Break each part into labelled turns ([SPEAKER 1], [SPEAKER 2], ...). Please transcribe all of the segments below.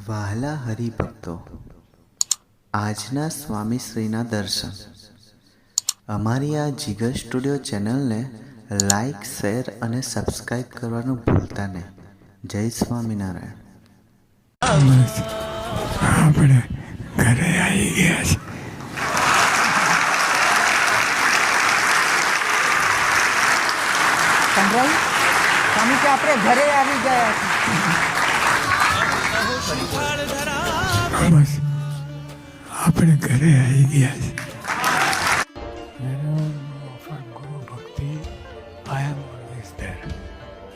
[SPEAKER 1] વહાલા હરિભક્તો, આજના સ્વામીશ્રીના દર્શન. અમારી આ જીગર સ્ટુડિયો ચેનલને લાઈક, શેર અને સબસ્ક્રાઈબ કરવાનું ભૂલતા નહીં. જય સ્વામિનારાયણ.
[SPEAKER 2] આપણે ઘરે આવી ગયા છે.
[SPEAKER 3] સંભળાયું? સ્વામી કે આપણે ઘરે આવી ગયા છે.
[SPEAKER 2] બસ આપણે ઘરે આવી ગયા છે. Whenever you offer Guru Bhakti, I am always there,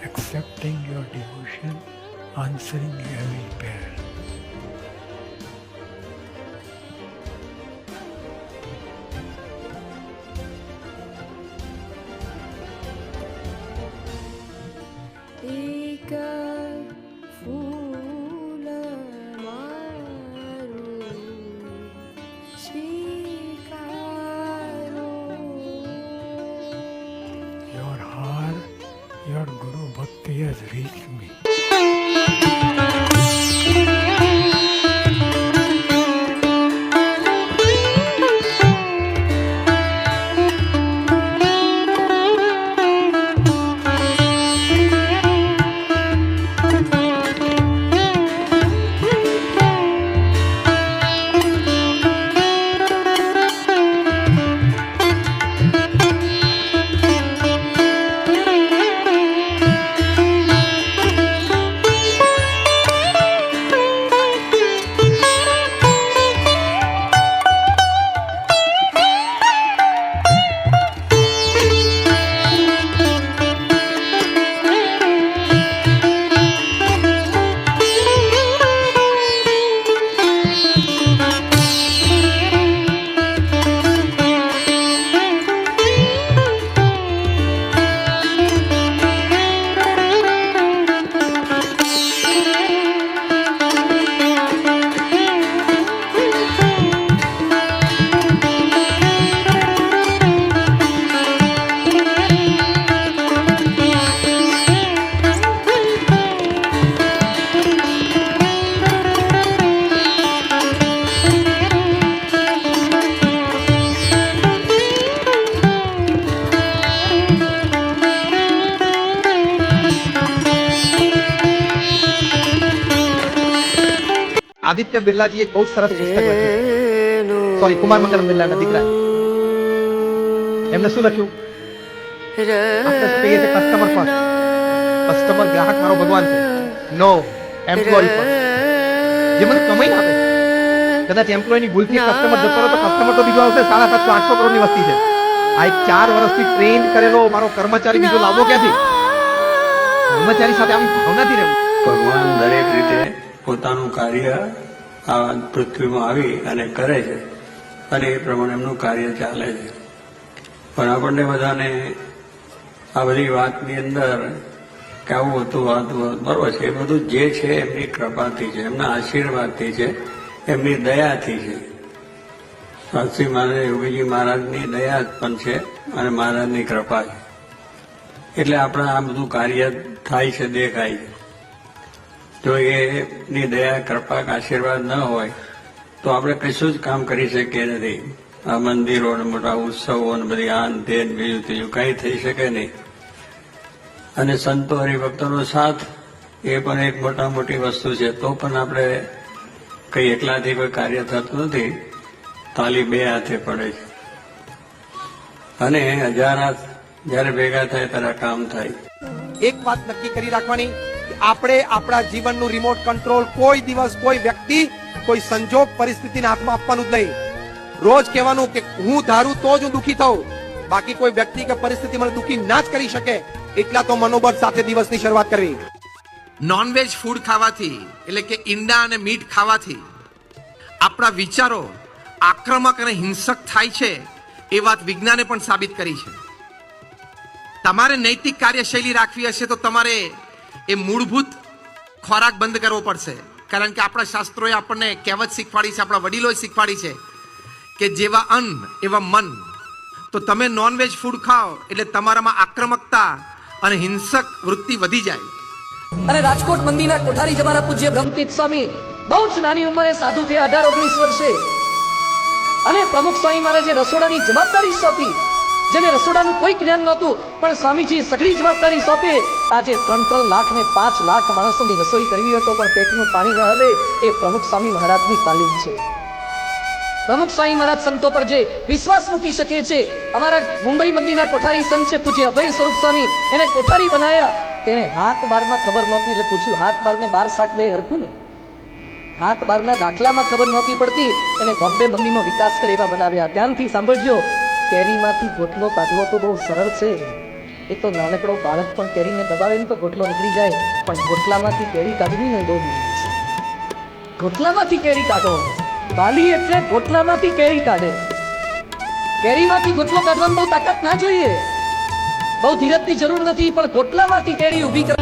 [SPEAKER 2] accepting your devotion, answering every prayer.
[SPEAKER 4] એક ફૂલ મારું સ્વીકારો.
[SPEAKER 2] Your heart, your Guru Bhakti has reached me.
[SPEAKER 5] Aditya બિરલાજી એક બહુ સરસ પુસ્તક લખ્યું. સોરી, કુમાર મંગલમ બિરલાના દીકરા. એમને શું લખ્યું? આપણે શું કહીએ છીએ? Customer first. કસ્ટમર, ગ્રાહક મારો ભગવાન છે. નો એમ્પ્લોય ફર્સ્ટ. જે મને કમાઈને આપે. કદાચ એમ્પ્લોયની ભૂલથી કસ્ટમર જતો રહે તો કસ્ટમર તો બીજો આવશે. 750-800 કરોડની વસ્તી છે. આ એક 4 વર્ષથી ટ્રેન કરેલો મારો કર્મચારી બીજો લાવવો ક્યાંથી? કર્મચારી સાથે આમ ભાવનાથી રહેવું.
[SPEAKER 6] ભગવાન દરેક રીતે પોતાનું કાર્ય આ પૃથ્વીમાં આવી અને કરે છે અને એ પ્રમાણે એમનું કાર્ય ચાલે છે. પણ આપણને બધાને આ બધી વાતની અંદર કે આવું હતું બરોબર છે, એ બધું જે છે એમની કૃપાથી છે, એમના આશીર્વાદથી છે, એમની દયાથી છે. શ્રી મહારાજ યોગીજી મહારાજની દયા પણ છે અને મહારાજની કૃપા છે. એટલે આપણે આ બધું કાર્ય થાય છે, દેખાય છે. જો એની દયા, કૃપા, આશીર્વાદ ન હોય તો આપણે કશું જ કામ કરી શકીએ નથી. આ મંદિરો ને મોટા ઉત્સવો ને બધી આન તેન બીજું ત્રીજું કંઈ થઈ શકે નહીં. અને સંતો હરિભક્તોનો સાથ એ પણ એક મોટી વસ્તુ છે. તો પણ આપણે કઈ એકલાથી કોઈ કાર્ય થતું નથી. તાલી 2 હાથે પડે છે અને 1000 હાથ જયારે ભેગા થાય ત્યારે કામ થાય.
[SPEAKER 5] એક વાત નક્કી કરી રાખવાની કે આપણે આપણા જીવનનું રિમોટ કંટ્રોલ કોઈ દિવસ, કોઈ વ્યક્તિ, કોઈ સંજોગ, પરિસ્થિતિના હાથમાં આપવાનું જ નહીં. રોજ કહેવાનું કે હું ધારું તો જ હું દુઃખી થાઉં, બાકી કોઈ વ્યક્તિ કે પરિસ્થિતિ મને દુઃખી ના જ કરી શકે. એટલા તો મનોબળ સાથે દિવસની શરૂઆત કરવી.
[SPEAKER 7] નોનવેજ ફૂડ ખાવાથી, એટલે કે ઈંડા અને મીટ ખાવાથી આપણા વિચારો આક્રમક અને હિંસક થાય છે એ વાત વિજ્ઞાને પણ સાબિત કરી છે. તમારે નૈતિક કાર્યશૈલી રાખવી હશે તો તમારે એ મૂળભૂત ખોરાક બંધ કરવો પડશે. કારણ કે આપણા શાસ્ત્રોએ આપણને કહેવત શીખવાડી છે, આપણા વડીલોએ શીખવાડી છે કે જેવા અન્ન એવા મન. તો તમે નોનવેજ ફૂડ ખાઓ એટલે તમારામાં આક્રમકતા અને હિંસક વૃત્તિ વધી જાય.
[SPEAKER 3] અને રાજકોટ મંદિરના કોઠારી અમારા પૂજ્ય બ્રહ્મતીર્થ સ્વામી
[SPEAKER 8] બહુ જ નાની ઉંમરે સાધુ થયા, 18-19 વર્ષે. અને પ્રમુખ સ્વામી મહારાજે રસોડાની જવાબદારી સોંપી. જેને રસોડાનું કોઈ જ્ઞાન નહોતું, પણ સ્વામીજી સઘળી જવાબદારી સોંપે. આજે 3-3 લાખ ને 5 લાખ માણસોની રસોઈ કરવી હોય તો પણ પેટનું પાણી ન હલે, એ પ્રમુખ સ્વામી મહારાજની તાલીમ છે. પ્રમુખ સ્વામી મહારાજ સંતો પર જે વિશ્વાસ મૂકી શકે છે. અમારા મુંબઈ મંદિરના કોઠારી સંત છે પૂજ્ય અભય સ્વરૂપ સ્વામી, એને કોઠારી બનાવ્યા. તેને હાથ બારમાં ખબર નહોતી, એટલે પૂછ્યું હાથ બારને 12 શાક બે હરખું ને? હાથ બારના દાખલામાં ખબર નહોતી પડતી, એને બોમ્બે મંદિરનો વિકાસ કરે એવા બનાવ્યા. ધ્યાનથી સાંભળજો, કેરીમાંથી ગોટલો કાઢવો તો બહુ સરળ છે. એ તો નાનકડો બાળક પણ કેરીને દબાવે ને તો ગોટલો નીકળી જાય, પણ ગોટલામાંથી કેરી કાઢવી ને બહુ મુશ્કેલ છે. ગોટલામાંથી કેરી કાઢો, વાલી એટલે ગોટલામાંથી કેરી કાઢે. કેરીમાંથી ગોટલો કાઢવામાં બહુ તાકાત ના જોઈએ, બહુ ધીરજની જરૂર નથી, પણ ગોટલામાંથી કેરી ઊભી કરે.